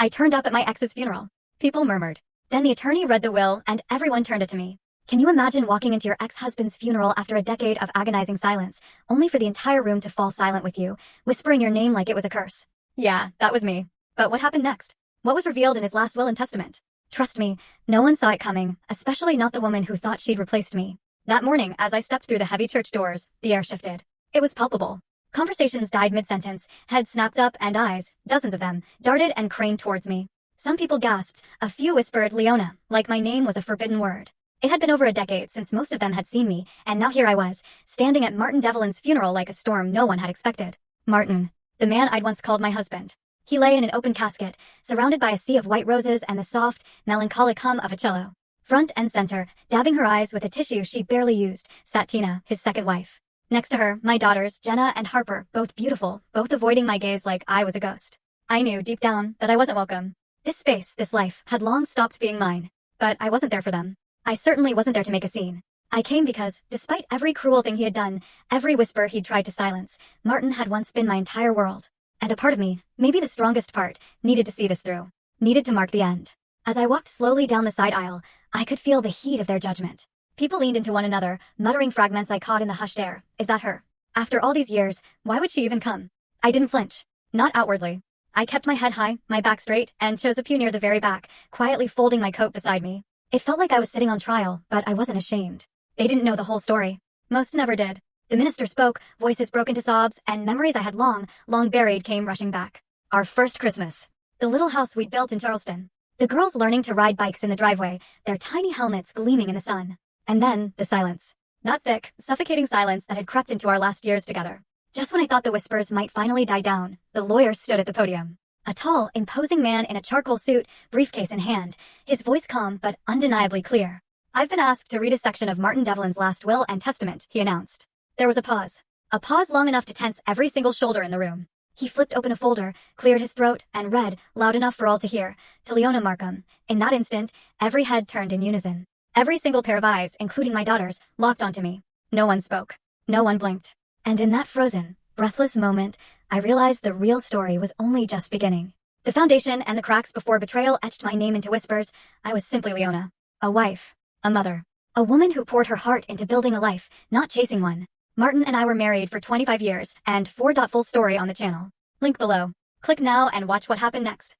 I turned up at my ex's funeral. People murmured. Then the attorney read the will, and everyone turned it to me. Can you imagine walking into your ex-husband's funeral after a decade of agonizing silence, only for the entire room to fall silent with you, whispering your name like it was a curse? Yeah, that was me. But what happened next? What was revealed in his last will and testament? Trust me, no one saw it coming, especially not the woman who thought she'd replaced me. That morning, as I stepped through the heavy church doors, the air shifted. It was palpable. Conversations died mid-sentence, heads snapped up, and eyes, dozens of them, darted and craned towards me. Some people gasped, a few whispered Leona, like my name was a forbidden word. It had been over a decade since most of them had seen me, and now here I was, standing at Martin Devlin's funeral like a storm no one had expected. Martin, the man I'd once called my husband. He lay in an open casket, surrounded by a sea of white roses and the soft, melancholic hum of a cello. Front and center, dabbing her eyes with a tissue she barely used, sat Tina, his second wife. Next to her, my daughters, Jenna and Harper, both beautiful, both avoiding my gaze like I was a ghost. I knew, deep down, that I wasn't welcome. This space, this life, had long stopped being mine. But I wasn't there for them. I certainly wasn't there to make a scene. I came because, despite every cruel thing he had done, every whisper he'd tried to silence, Martin had once been my entire world. And a part of me, maybe the strongest part, needed to see this through. Needed to mark the end. As I walked slowly down the side aisle, I could feel the heat of their judgment. People leaned into one another, muttering fragments I caught in the hushed air. Is that her? After all these years, why would she even come? I didn't flinch. Not outwardly. I kept my head high, my back straight, and chose a pew near the very back, quietly folding my coat beside me. It felt like I was sitting on trial, but I wasn't ashamed. They didn't know the whole story. Most never did. The minister spoke, voices broke into sobs, and memories I had long buried came rushing back. Our first Christmas. The little house we'd built in Charleston. The girls learning to ride bikes in the driveway, their tiny helmets gleaming in the sun. And then, the silence. That thick, suffocating silence that had crept into our last years together. Just when I thought the whispers might finally die down, the lawyer stood at the podium. A tall, imposing man in a charcoal suit, briefcase in hand, his voice calm but undeniably clear. I've been asked to read a section of Martin Devlin's last will and testament, he announced. There was a pause. A pause long enough to tense every single shoulder in the room. He flipped open a folder, cleared his throat, and read, loud enough for all to hear, to Leona Markham. In that instant, every head turned in unison. Every single pair of eyes, including my daughter's, locked onto me. No one spoke. No one blinked. And in that frozen, breathless moment, I realized the real story was only just beginning. The foundation and the cracks before betrayal etched my name into whispers. I was simply Leona. A wife. A mother. A woman who poured her heart into building a life, not chasing one. Martin and I were married for 25 years, and full story on the channel. Link below. Click now and watch what happened next.